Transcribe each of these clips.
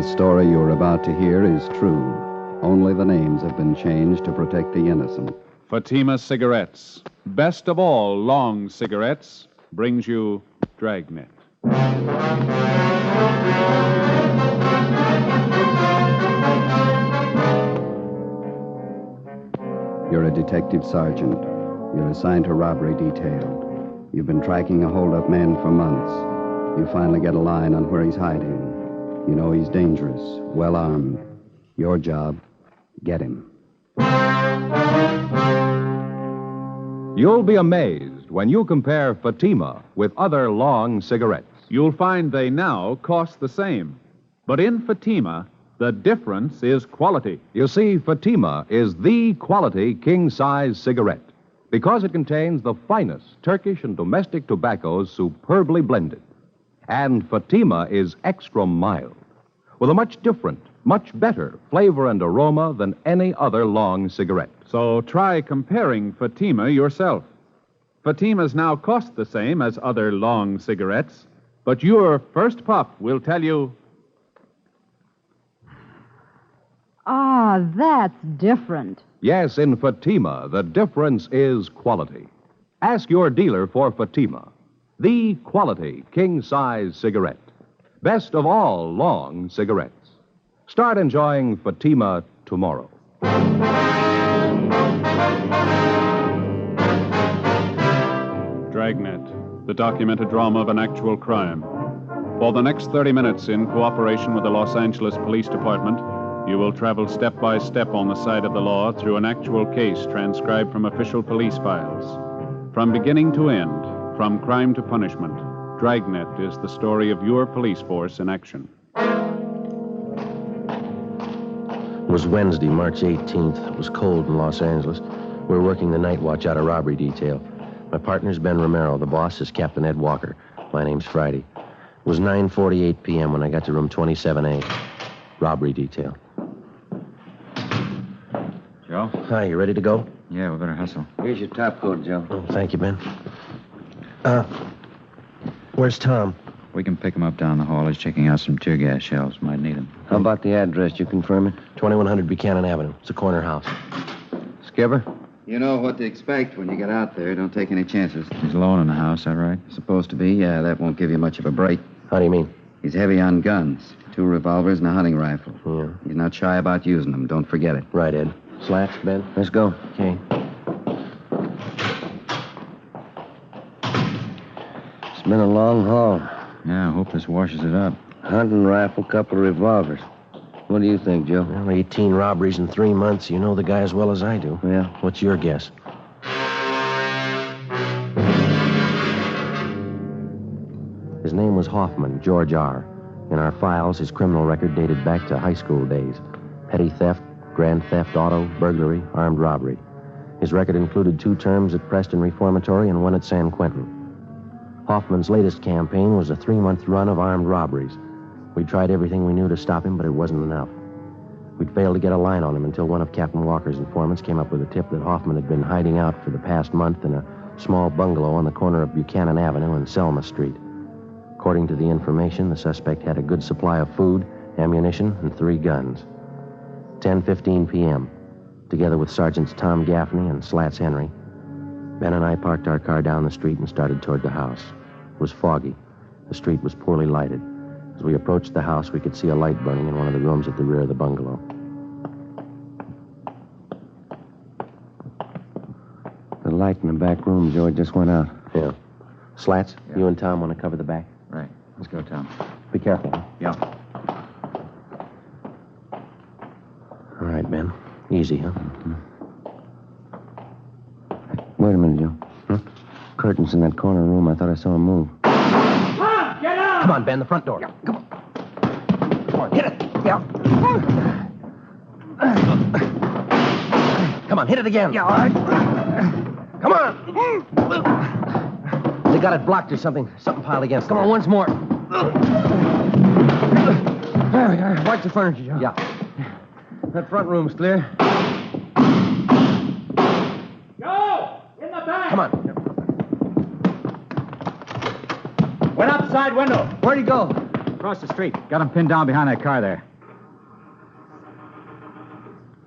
story you're about to hear is true. Only the names have been changed to protect the innocent. Fatima Cigarettes, best of all long cigarettes, brings you Dragnet. You're a detective sergeant. You're assigned to robbery detail. You've been tracking a hold-up man for months. You finally get a line on where he's hiding. You know he's dangerous, well-armed. Your job, get him. You'll be amazed when you compare Fatima with other long cigarettes. You'll find they now cost the same. But in Fatima, the difference is quality. You see, Fatima is the quality king-size cigarette because it contains the finest Turkish and domestic tobaccos superbly blended. And Fatima is extra mild, with a much different, much better flavor and aroma than any other long cigarette. So try comparing Fatima yourself. Fatimas now cost the same as other long cigarettes, but your first puff will tell you... Ah, that's different. Yes, in Fatima, the difference is quality. Ask your dealer for Fatima, the quality king-size cigarette. Best of all long cigarettes. Start enjoying Fatima tomorrow. Dragnet, the documented drama of an actual crime. For the next 30 minutes, in cooperation with the Los Angeles Police Department, you will travel step by step on the side of the law through an actual case transcribed from official police files. From beginning to end, from crime to punishment, Dragnet is the story of your police force in action. It was Wednesday, March 18th. It was cold in Los Angeles. We were working the night watch out of robbery detail. My partner's Ben Romero. The boss is Captain Ed Walker. My name's Friday. It was 9:48 p.m. when I got to room 27A. Robbery detail. Joe? Hi, you ready to go? Yeah, we better hustle. Here's your top coat, Joe. Oh, thank you, Ben. Where's Tom? We can pick him up down the hall. He's checking out some tear gas shells. Might need them. How about the address? You confirm it? 2100 Buchanan Avenue. It's a corner house. Skipper? You know what to expect when you get out there. Don't take any chances. He's alone in the house, that right? Supposed to be, yeah. That won't give you much of a break. How do you mean? He's heavy on guns. 2 revolvers and a hunting rifle. Yeah. He's not shy about using them. Don't forget it. Right, Ed. Slats, Ben? Let's go. Okay. It's been a long haul. Yeah, I hope this washes it up. Hunting rifle, couple of revolvers. What do you think, Joe? Well, 18 robberies in 3 months. You know the guy as well as I do. Yeah. What's your guess? His name was Hoffman, George R. In our files, his criminal record dated back to high school days. Petty theft, grand theft auto, burglary, armed robbery. His record included 2 terms at Preston Reformatory and 1 at San Quentin. Hoffman's latest campaign was a 3-month run of armed robberies. We tried everything we knew to stop him, but it wasn't enough. We'd failed to get a line on him until one of Captain Walker's informants came up with a tip that Hoffman had been hiding out for the past month in a small bungalow on the corner of Buchanan Avenue and Selma Street. According to the information, the suspect had a good supply of food, ammunition, and 3 guns. 10:15 p.m., together with Sergeants Tom Gaffney and Slats Henry, Ben and I parked our car down the street and started toward the house. It was foggy. The street was poorly lighted. As we approached the house, we could see a light burning in one of the rooms at the rear of the bungalow. The light in the back room, Joe, just went out. Yeah. Slats, Yeah. you and Tom want to cover the back? Right. Let's go, Tom. Be careful. Huh? Yeah. All right, Ben. Easy, huh? Wait a minute, Joe. Curtains in that corner room. I thought I saw him move. Come on, Ben, the front door. Yeah, come on. Come on, hit it. Yeah. Come on, hit it again. Yeah, all right. Come on. They got it blocked or something. Something piled against it. Come on, once more. Watch the furniture, Joe. Yeah. That front room's clear. Joe! In the back! Come on. Went out the side window. Where'd he go? Across the street. Got him pinned down behind that car there.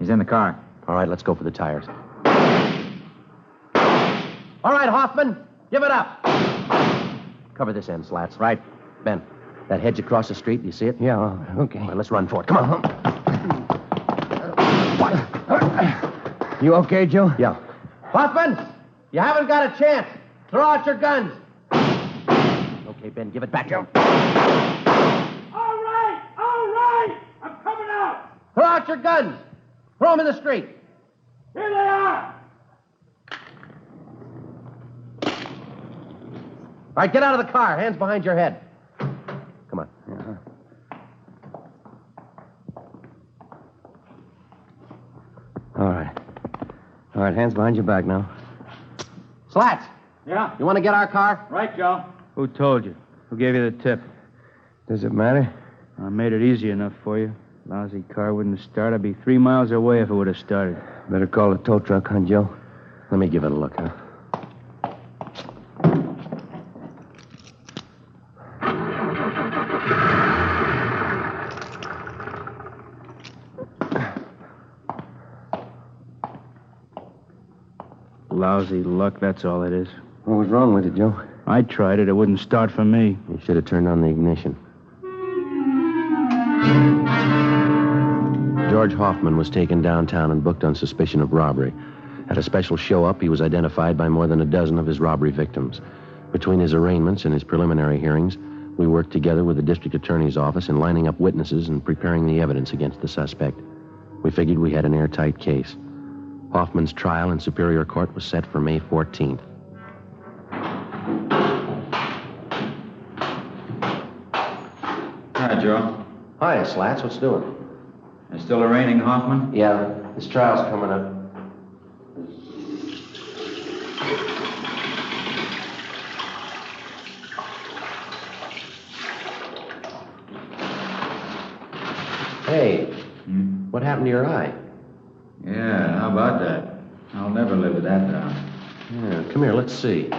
He's in the car. All right, let's go for the tires. All right, Hoffman, give it up. Cover this end, Slats. Right. Ben, that hedge across the street, do you see it? Yeah, okay. All right, let's run for it. Come on. You okay, Joe? Yeah. Hoffman, you haven't got a chance. Throw out your guns. Okay, Ben, give it back to him. All right. I'm coming out. Throw out your guns. Throw them in the street. Here they are. All right, get out of the car. Hands behind your head. Come on. All right, hands behind your back now. Slats, Yeah? you want to get our car? Right, Joe. Who told you? Who gave you the tip? Does it matter? I made it easy enough for you. Lousy car wouldn't start. I'd be 3 miles away if it would have started. Better call the tow truck, huh, Joe? Let me give it a look, huh? Lousy luck, that's all it is. What was wrong with it, Joe? I tried it. It wouldn't start for me. You should have turned on the ignition. George Hoffman was taken downtown and booked on suspicion of robbery. At a special show-up, he was identified by more than a dozen of his robbery victims. Between his arraignments and his preliminary hearings, we worked together with the district attorney's office in lining up witnesses and preparing the evidence against the suspect. We figured we had an airtight case. Hoffman's trial in Superior Court was set for May 14th. Hi, Joe. Hi, Slats. What's doing? Is still arraigning Hoffman? Yeah, his trial's coming up. Hey, what happened to your eye? Yeah, how about that? I'll never live with that down. Yeah, come here, let's see.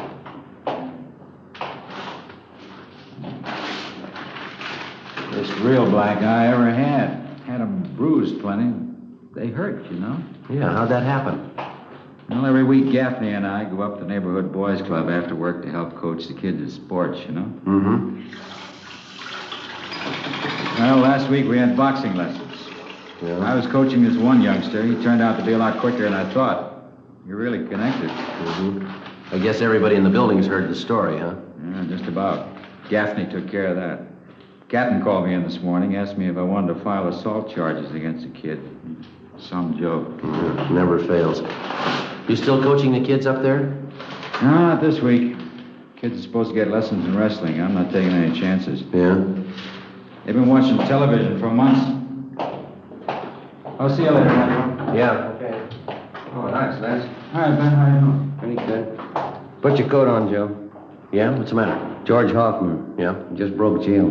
First real black eye I ever had. Had 'em bruised plenty. They hurt, you know. Yeah, how'd that happen? Well, every week Gaffney and I go up to the neighborhood boys' club after work to help coach the kids at sports, you know. Mm-hmm. Well, last week we had boxing lessons. Yeah. I was coaching this one youngster. He turned out to be a lot quicker than I thought. You're really connected. Mm-hmm. I guess everybody in the building's heard the story, huh? Yeah, just about. Gaffney took care of that. Captain called me in this morning, asked me if I wanted to file assault charges against the kid. Some joke. Yeah, never fails. You still coaching the kids up there? No, not this week. Kids are supposed to get lessons in wrestling. I'm not taking any chances. Yeah? They've been watching television for months. I'll see you later, man. Yeah. Okay. Oh, nice, nice. All right, Ben, how you doing? Pretty good. Put your coat on, Joe. Yeah? What's the matter? George Hoffman. Yeah? Just broke jail.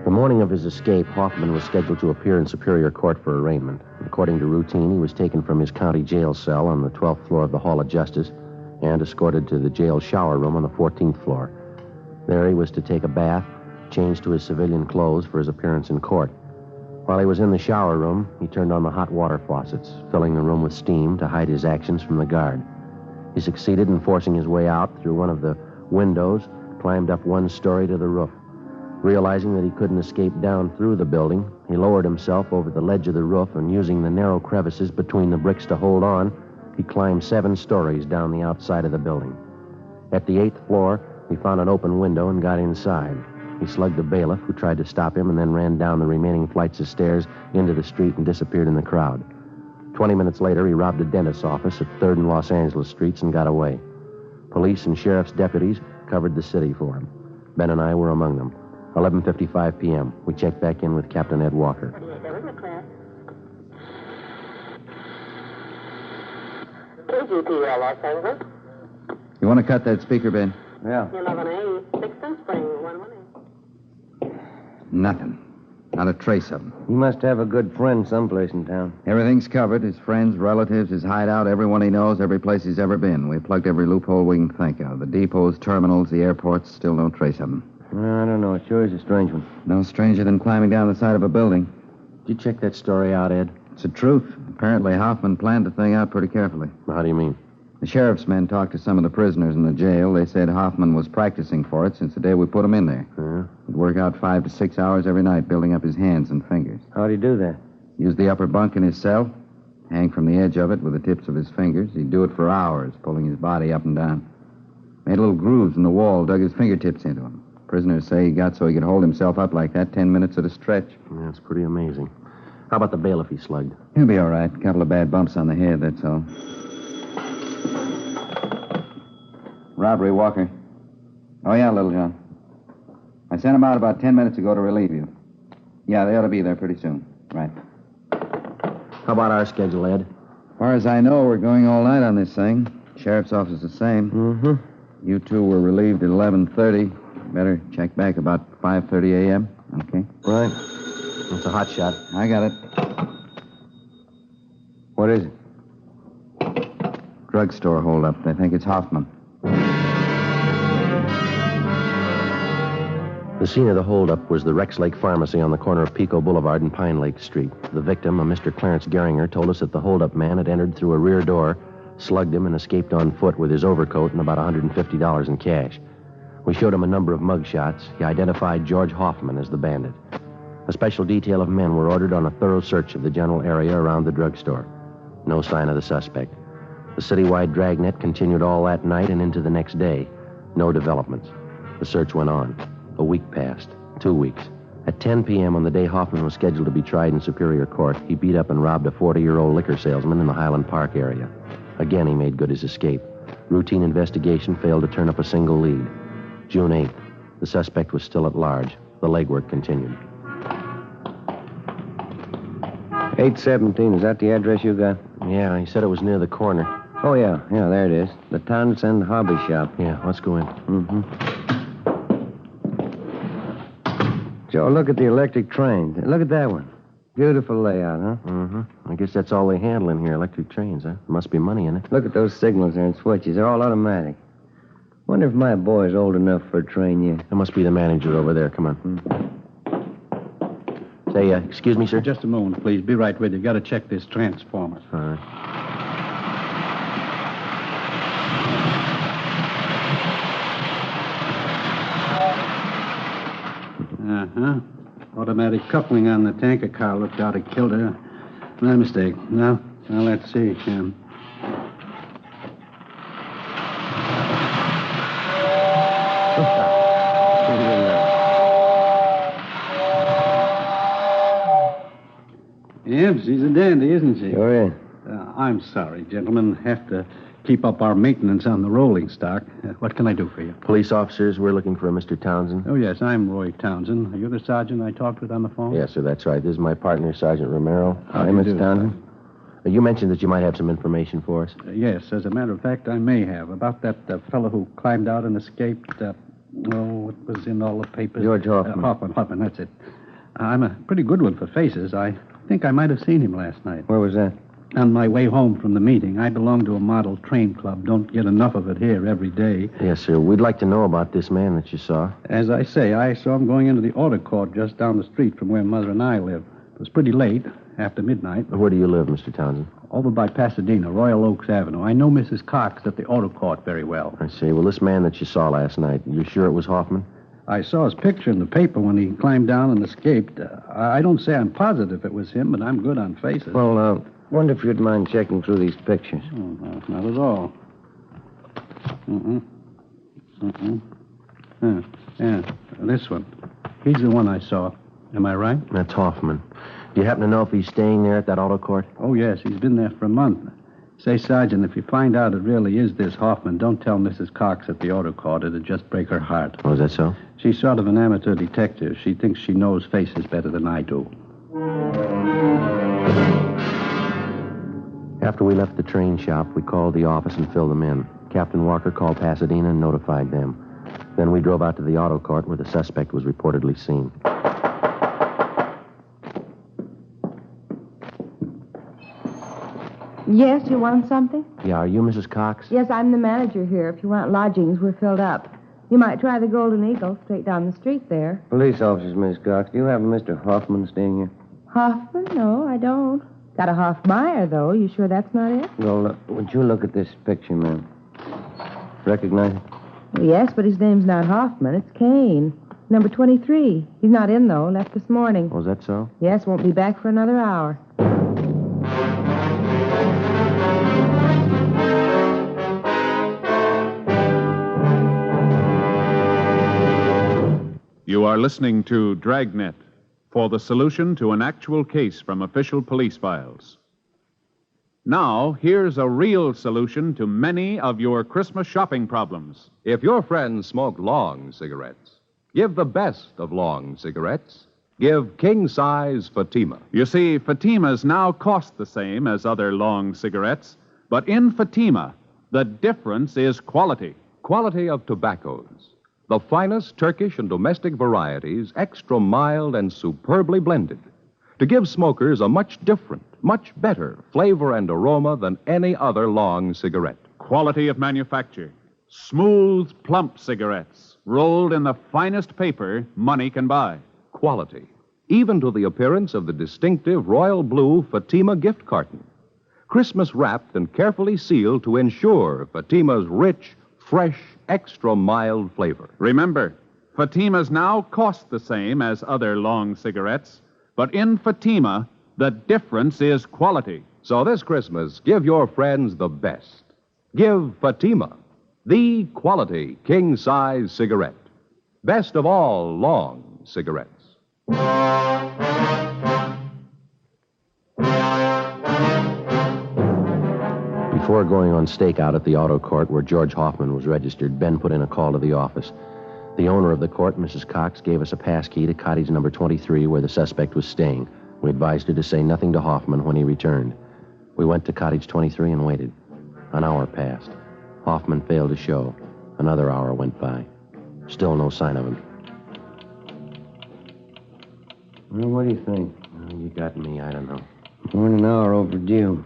The morning of his escape, Hoffman was scheduled to appear in Superior Court for arraignment. According to routine, he was taken from his county jail cell on the 12th floor of the Hall of Justice and escorted to the jail shower room on the 14th floor. There he was to take a bath, change to his civilian clothes for his appearance in court. While he was in the shower room, he turned on the hot water faucets, filling the room with steam to hide his actions from the guard. He succeeded in forcing his way out through one of the windows, climbed up one story to the roof. Realizing that he couldn't escape down through the building, he lowered himself over the ledge of the roof and, using the narrow crevices between the bricks to hold on, he climbed 7 stories down the outside of the building. At the 8th floor, he found an open window and got inside. He slugged the bailiff, who tried to stop him, and then ran down the remaining flights of stairs into the street and disappeared in the crowd. 20 minutes later, he robbed a dentist's office at 3rd and Los Angeles Streets and got away. Police and sheriff's deputies covered the city for him. Ben and I were among them. 11:55 p.m. We checked back in with Captain Ed Walker. KGPL, Los Angeles. You want to cut that speaker, Ben? Yeah. 11A, 6th Spring, 118. Nothing. Not a trace of him. He must have a good friend someplace in town. Everything's covered. His friends, relatives, his hideout, everyone he knows, every place he's ever been. We've plugged every loophole we can think of. The depots, terminals, the airports, still no trace of him. I don't know. It sure is a strange one. No stranger than climbing down the side of a building. Did you check that story out, Ed? It's the truth. Apparently, Hoffman planned the thing out pretty carefully. How do you mean? The sheriff's men talked to some of the prisoners in the jail. They said Hoffman was practicing for it since the day we put him in there. Yeah. He'd work out 5 to 6 hours every night, building up his hands and fingers. How'd he do that? Use the upper bunk in his cell, hang from the edge of it with the tips of his fingers. He'd do it for hours, pulling his body up and down. Made little grooves in the wall, dug his fingertips into them. Prisoners say he got so he could hold himself up like that 10 minutes at a stretch. Yeah, it's pretty amazing. How about the bailiff he slugged? He'll be all right. A couple of bad bumps on the head, that's all. Robbery, Walker. Oh, yeah, Little John. I sent them out about 10 minutes ago to relieve you. Yeah, they ought to be there pretty soon. Right. How about our schedule, Ed? As far as I know, we're going all night on this thing. Sheriff's office the same. Mm-hmm. You two were relieved at 11:30. Better check back about 5:30 a.m. Okay? Right. It's a hot shot. I got it. What is it? Drugstore holdup. They think it's Hoffman. The scene of the holdup was the Rex Lake Pharmacy on the corner of Pico Boulevard and Pine Lake Street. The victim, a Mr. Clarence Geringer, told us that the holdup man had entered through a rear door, slugged him, and escaped on foot with his overcoat and about $150 in cash. We showed him a number of mug shots. He identified George Hoffman as the bandit. A special detail of men were ordered on a thorough search of the general area around the drugstore. No sign of the suspect. The citywide Dragnet continued all that night and into the next day. No developments. The search went on. A week passed. 2 weeks. At 10 p.m. on the day Hoffman was scheduled to be tried in Superior Court, he beat up and robbed a 40-year-old liquor salesman in the Highland Park area. Again, he made good his escape. Routine investigation failed to turn up a single lead. June 8th. The suspect was still at large. The legwork continued. 817, is that the address you got? Yeah, he said it was near the corner. Oh, yeah, there it is. The Townsend Hobby Shop. Yeah, let's go in. Mm-hmm. Joe, look at the electric trains. Look at that one. Beautiful layout, huh? Mm-hmm. I guess that's all they handle in here, electric trains, huh? Must be money in it. Look at those signals there and switches. They're all automatic. Wonder if my boy's old enough for a train yet. That must be the manager over there. Come on. Say, excuse me, sir? Just a moment, please. Be right with you. Got to check this transformer. All right. Uh-huh. Automatic coupling on the tanker car looked out of kilter. My mistake. Now let's see. Yep, she's a dandy, isn't she? Sure is. I'm sorry, gentlemen. Have to keep up our maintenance on the rolling stock. What can I do for you? Police officers, we're looking for a Mr. Townsend. Oh, yes, I'm Roy Townsend. Are you the sergeant I talked with on the phone? Yes, sir, that's right. This is my partner, Sergeant Romero. Hi, Mr. Townsend. You mentioned that you might have some information for us. Yes, as a matter of fact, I may have. About that fellow who climbed out and escaped. It was in all the papers. George Hoffman. Hoffman, that's it. I'm a pretty good one for faces. I think I might have seen him last night. Where was that? On my way home from the meeting. I belong to a model train club. Don't get enough of it here every day. Yes, sir. We'd like to know about this man that you saw. As I say, I saw him going into the auto court just down the street from where Mother and I live. It was pretty late, after midnight. Where do you live, Mr. Townsend? Over by Pasadena, Royal Oaks Avenue. I know Mrs. Cox at the auto court very well. I see. Well, this man that you saw last night, you sure it was Hoffman? I saw his picture in the paper when he climbed down and escaped. I don't say I'm positive it was him, but I'm good on faces. Well, wonder if you'd mind checking through these pictures. Oh, no, not at all. Yeah, this one. He's the one I saw. Am I right? That's Hoffman. Do you happen to know if he's staying there at that auto court? Oh, yes. He's been there for a month. Say, Sergeant, if you find out it really is this Hoffman, don't tell Mrs. Cox at the auto court. It'd just break her heart. Oh, is that so? She's sort of an amateur detective. She thinks she knows faces better than I do. After we left the train shop, we called the office and filled them in. Captain Walker called Pasadena and notified them. Then we drove out to the auto court where the suspect was reportedly seen. Yes, you want something? Yeah, are you Mrs. Cox? Yes, I'm the manager here. If you want lodgings, we're filled up. You might try the Golden Eagle straight down the street there. Police officers, Miss Cox. Do you have a Mr. Hoffman staying here? Hoffman? No, I don't. Got a Hoffmeyer, though. You sure that's not it? Well, would you look at this picture, ma'am? Recognize it? Well, yes, but his name's not Hoffman. It's Kane. Number 23. He's not in, though. Left this morning. Oh, is that so? Yes, won't be back for another hour. You are listening to Dragnet for the solution to an actual case from official police files. Now, here's a real solution to many of your Christmas shopping problems. If your friends smoke long cigarettes, give the best of long cigarettes. Give king-size Fatima. You see, Fatimas now cost the same as other long cigarettes, but in Fatima, the difference is quality. Quality of tobaccos. The finest Turkish and domestic varieties, extra mild and superbly blended, to give smokers a much different, much better flavor and aroma than any other long cigarette. Quality of manufacture. Smooth, plump cigarettes, rolled in the finest paper money can buy. Quality, even to the appearance of the distinctive royal blue Fatima gift carton. Christmas wrapped and carefully sealed to ensure Fatima's rich, fresh, extra mild flavor. Remember, Fatimas now cost the same as other long cigarettes, but in Fatima, the difference is quality. So this Christmas, give your friends the best. Give Fatima, the quality king-size cigarette. Best of all long cigarettes. Before going on stakeout at the auto court where George Hoffman was registered, Ben put in a call to the office. The owner of the court, Mrs. Cox, gave us a pass key to cottage number 23 where the suspect was staying. We advised her to say nothing to Hoffman when he returned. We went to cottage 23 and waited. An hour passed. Hoffman failed to show. Another hour went by. Still no sign of him. Well, what do you think? You got me. I don't know. More than an hour overdue.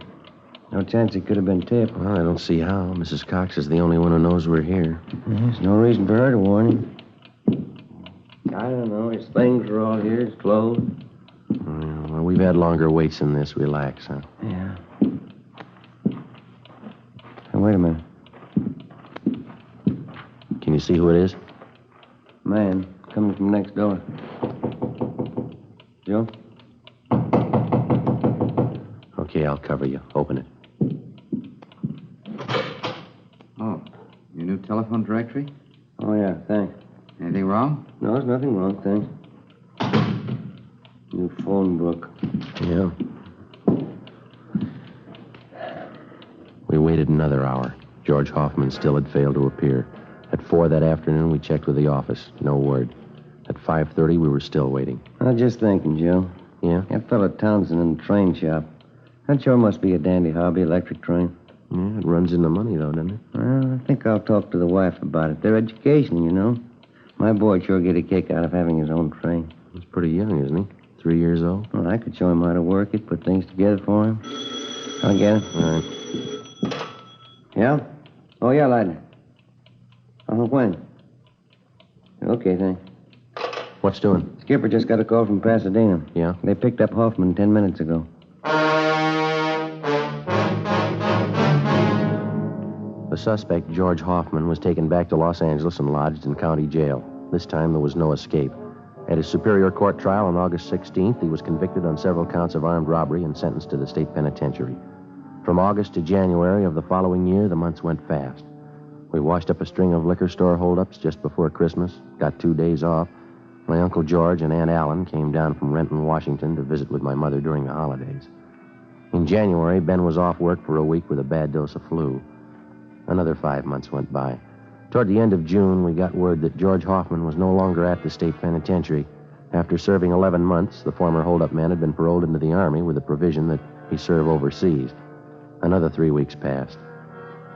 No chance he could have been tipped. Well, I don't see how. Mrs. Cox is the only one who knows we're here. There's no reason for her to warn him. I don't know. His things are all here. His clothes. Well, we've had longer waits than this. Relax, huh? Yeah. Hey, wait a minute. Can you see who it is? Man, coming from next door. Joe? Okay, I'll cover you. Open it. Oh, your new telephone directory? Oh, yeah, thanks. Anything wrong? No, there's nothing wrong, thanks. New phone book. Yeah. We waited another hour. George Hoffman still had failed to appear. At 4 that afternoon, we checked with the office. No word. At 5:30, we were still waiting. I was just thinking, Joe. Yeah? That fellow Townsend in the train shop. That sure must be a dandy hobby, electric train. Yeah, it runs into money, though, doesn't it? Well, I think I'll talk to the wife about it. Their education, you know. My boy'd sure get a kick out of having his own train. He's pretty young, isn't he? 3 years old? Well, I could show him how to work it, put things together for him. I'll get it. All right. Yeah? Oh, yeah, Lightner. When? Okay, thanks. What's doing? Skipper just got a call from Pasadena. Yeah? They picked up Hoffman 10 minutes ago. The suspect, George Hoffman, was taken back to Los Angeles and lodged in county jail. This time there was no escape. At his Superior Court trial on August 16th, he was convicted on several counts of armed robbery and sentenced to the state penitentiary. From August to January of the following year, the months went fast. We washed up a string of liquor store holdups just before Christmas, got 2 days off. My Uncle George and Aunt Allen came down from Renton, Washington, to visit with my mother during the holidays. In January, Ben was off work for a week with a bad dose of flu. Another 5 months went by. Toward the end of June, we got word that George Hoffman was no longer at the state penitentiary. After serving 11 months, the former holdup man had been paroled into the Army with the provision that he serve overseas. Another 3 weeks passed.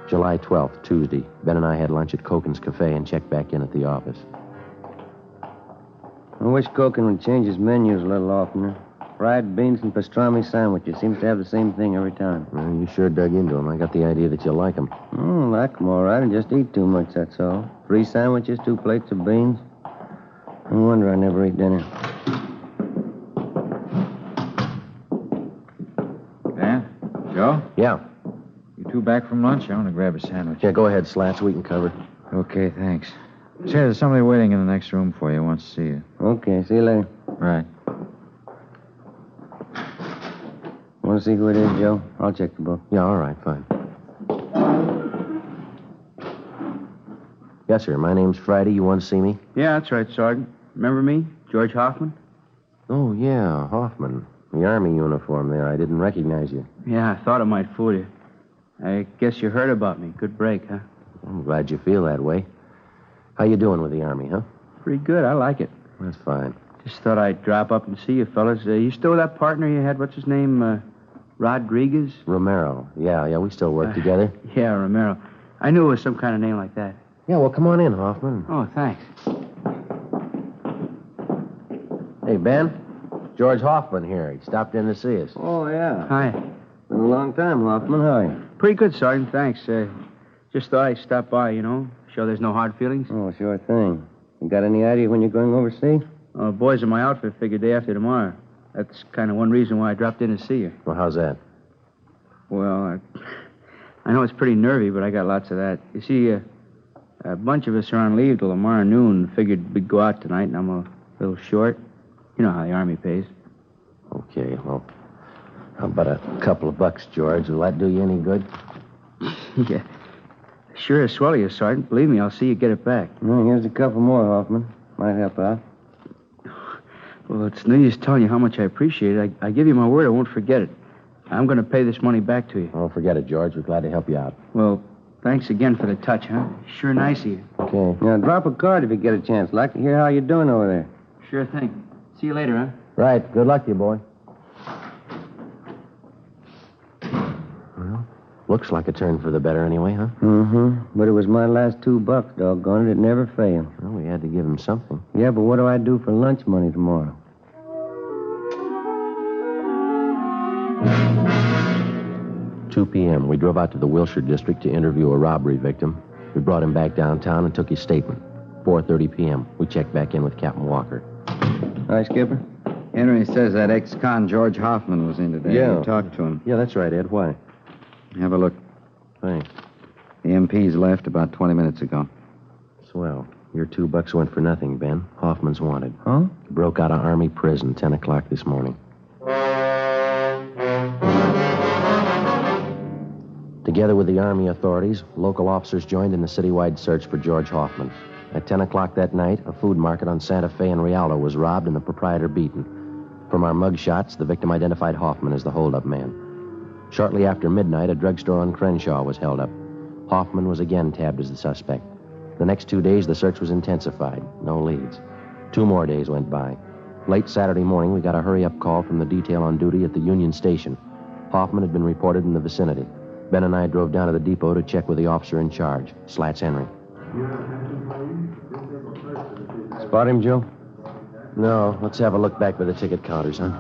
July 12th, Tuesday, Ben and I had lunch at Koken's Cafe and checked back in at the office. I wish Koken would change his menus a little oftener. Fried beans and pastrami sandwiches. Seems to have the same thing every time. Well, you sure dug into him. I got the idea that you like him. Like them all right. I just eat too much, that's all. 3 sandwiches, 2 plates of beans. No wonder I never ate dinner. Dan? Joe? Yeah. You two back from lunch? I want to grab a sandwich. Yeah, go ahead, Slats. We can cover. Okay, thanks. Say, there's somebody waiting in the next room for you. Wants to see you. Okay, see you later. Right. Want to see who it is, Joe? I'll check the book. Yeah, all right, fine. Yes, sir. My name's Friday. You want to see me? Yeah, that's right, Sergeant. Remember me? George Hoffman? Oh, yeah, Hoffman. The Army uniform there. I didn't recognize you. Yeah, I thought it might fool you. I guess you heard about me. Good break, huh? I'm glad you feel that way. How you doing with the Army, huh? Pretty good. I like it. That's fine. Just thought I'd drop up and see you fellas. You still that partner you had? What's his name? Rodriguez? Romero. Yeah, we still work together. Yeah, Romero. I knew it was some kind of name like that. Yeah, well, come on in, Hoffman. Oh, thanks. Hey, Ben. George Hoffman here. He stopped in to see us. Oh, yeah. Hi. Been a long time, Hoffman. How are you? Pretty good, Sergeant. Thanks. Just thought I'd stop by, Sure there's no hard feelings? Oh, sure thing. You got any idea when you're going overseas? Boys in my outfit figure day after tomorrow. That's kind of one reason why I dropped in to see you. Well, how's that? Well, I know it's pretty nervy, but I got lots of that. You see, a bunch of us are on leave till tomorrow noon. Figured we'd go out tonight, and I'm a little short. You know how the Army pays. Okay, well, how about a couple of bucks, George? Will that do you any good? Yeah. Sure is swell of you, Sergeant. Believe me, I'll see you get it back. Well, here's a couple more, Hoffman. Might help out. Well, it's no use telling you how much I appreciate it. I give you my word I won't forget it. I'm going to pay this money back to you. Oh, forget it, George. We're glad to help you out. Well, thanks again for the touch, huh? Sure nice of you. Okay. Now, drop a card if you get a chance. Like to hear how you're doing over there. Sure thing. See you later, huh? Right. Good luck to you, boy. Well, looks like a turn for the better anyway, huh? Mm-hmm. But it was my last $2, doggone it. It never failed. Well, we had to give him something. Yeah, but what do I do for lunch money tomorrow? 2 p.m. We drove out to the Wilshire district to interview a robbery victim. We brought him back downtown and took his statement. 4:30 p.m. We checked back in with Captain Walker. Hi, Skipper. Henry says that ex-con George Hoffman was in today. Yeah. You talked to him. Yeah, that's right, Ed. Why? Have a look. Thanks. The MP's left about 20 minutes ago. Swell. Your $2 went for nothing, Ben. Hoffman's wanted. Huh? He broke out of Army prison 10 o'clock this morning. Together with the Army authorities, local officers joined in the citywide search for George Hoffman. At 10 o'clock that night, a food market on Santa Fe and Rialto was robbed and the proprietor beaten. From our mug shots, the victim identified Hoffman as the holdup man. Shortly after midnight, a drugstore on Crenshaw was held up. Hoffman was again tabbed as the suspect. The next 2 days, the search was intensified. No leads. 2 more days went by. Late Saturday morning, we got a hurry-up call from the detail on duty at the Union Station. Hoffman had been reported in the vicinity. Ben and I drove down to the depot to check with the officer in charge, Slats Henry. Spot him, Joe? No, let's have a look back by the ticket counters, huh?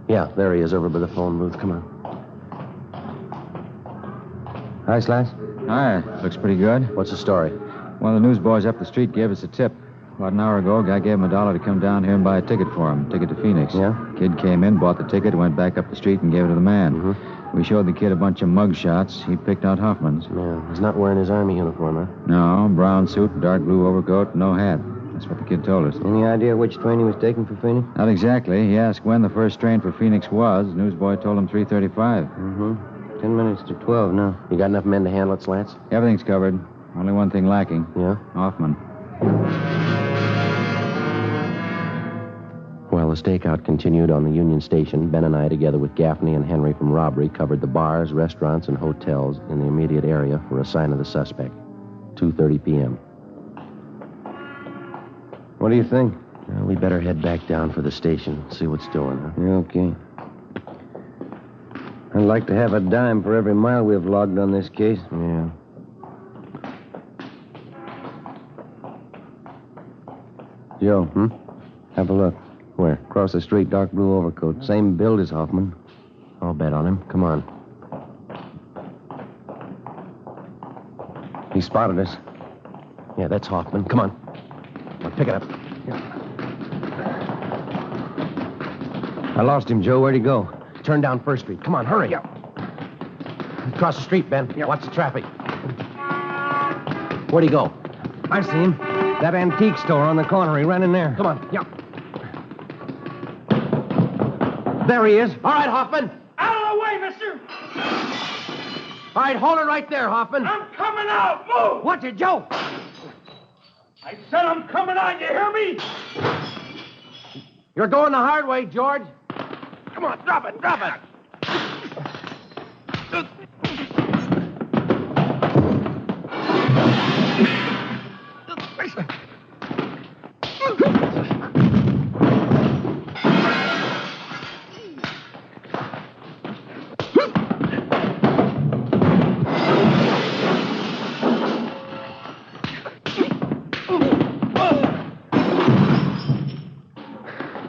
Yeah, there he is over by the phone booth. Come on. Hi, Slats. Hi. Looks pretty good. What's the story? One of the newsboys up the street gave us a tip. About an hour ago, a guy gave him $1 to come down here and buy a ticket for him. Ticket to Phoenix. Yeah? Kid came in, bought the ticket, went back up the street and gave it to the man. Mm-hmm. We showed the kid a bunch of mug shots. He picked out Hoffman's. Yeah, he's not wearing his Army uniform, huh? No, brown suit, dark blue overcoat, no hat. That's what the kid told us. Any idea which train he was taking for Phoenix? Not exactly. He asked when the first train for Phoenix was. The newsboy told him 3:35. Mm-hmm. 10 minutes to 12 now. You got enough men to handle it, Slats? Everything's covered. Only one thing lacking. Yeah? Hoffman. While the stakeout continued on the Union Station, Ben and I, together with Gaffney and Henry from robbery, covered the bars, restaurants, and hotels in the immediate area for a sign of the suspect. 2:30 p.m. What do you think? Well, we better head back down for the station, see what's doing, huh? Yeah, okay. I'd like to have a dime for every mile we've logged on this case. Yeah. Joe, have a look. Where? Across the street, dark blue overcoat. Same build as Hoffman. I'll bet on him. Come on. He spotted us. Yeah, that's Hoffman. Come on. Now, pick it up. I lost him, Joe. Where'd he go? Turn down First Street. Come on, hurry. Across the street, Ben. Watch the traffic. Where'd he go? I see him. That antique store on the corner. He ran in there. Come on. There he is. All right, Hoffman. Out of the way, mister! All right, hold it right there, Hoffman. I'm coming out! Move! What's it, Joe? I said I'm coming out, you hear me? You're going the hard way, George. Come on, drop it, drop it!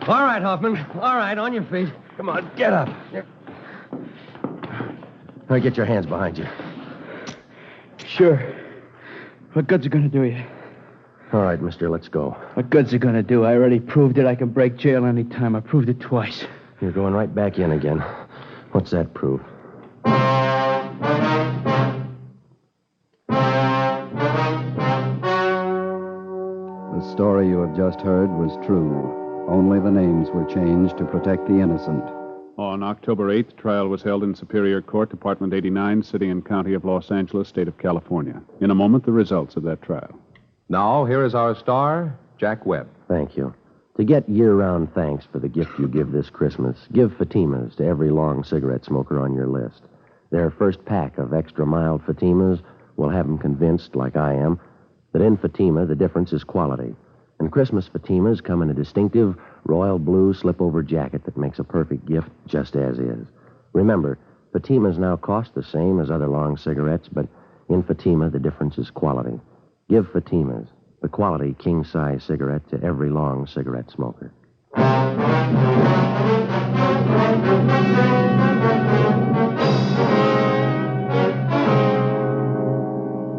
All right, Hoffman. All right, on your feet. Come on, get up. All right, get your hands behind you. Sure. What good's it gonna do you? All right, mister, let's go. What good's it gonna do? I already proved it. I can break jail any time. I proved it twice. You're going right back in again. What's that prove? The story you have just heard was true. Only the names were changed to protect the innocent. On October 8th, trial was held in Superior Court, Department 89, City and County of Los Angeles, State of California. In a moment, the results of that trial. Now, here is our star, Jack Webb. Thank you. To get year-round thanks for the gift you give this Christmas, give Fatimas to every long cigarette smoker on your list. Their first pack of extra mild Fatimas will have them convinced, like I am, that in Fatima the difference is quality. And Christmas Fatimas come in a distinctive royal blue slip-over jacket that makes a perfect gift just as is. Remember, Fatimas now cost the same as other long cigarettes, but in Fatima the difference is quality. Give Fatimas, the quality king-size cigarette, to every long cigarette smoker.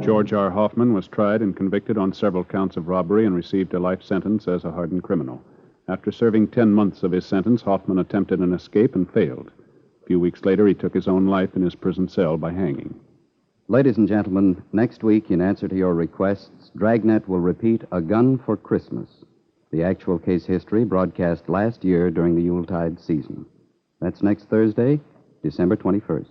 George R. Hoffman was tried and convicted on several counts of robbery and received a life sentence as a hardened criminal. After serving 10 months of his sentence, Hoffman attempted an escape and failed. A few weeks later, he took his own life in his prison cell by hanging. Ladies and gentlemen, next week, in answer to your requests, Dragnet will repeat A Gun for Christmas, the actual case history broadcast last year during the Yuletide season. That's next Thursday, December 21st.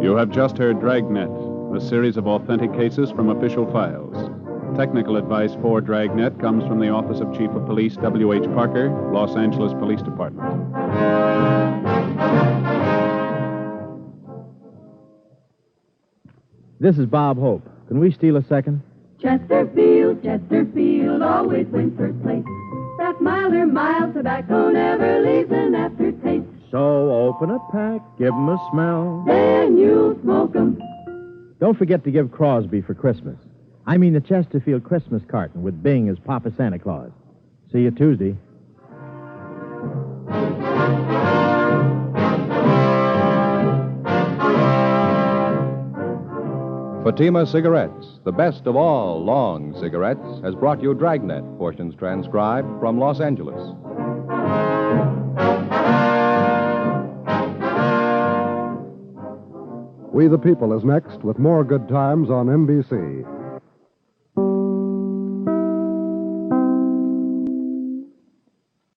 You have just heard Dragnet, a series of authentic cases from official files. Technical advice for Dragnet comes from the Office of Chief of Police W.H. Parker, Los Angeles Police Department. This is Bob Hope. Can we steal a second? Chesterfield always wins first place. That milder, mild tobacco never leaves an aftertaste. So open a pack, give 'em a smell. Then you smoke 'em. Don't forget to give Crosby for Christmas. I mean the Chesterfield Christmas carton with Bing as Papa Santa Claus. See you Tuesday. Fatima Cigarettes, the best of all long cigarettes, has brought you Dragnet, portions transcribed from Los Angeles. We the People is next with more good times on NBC.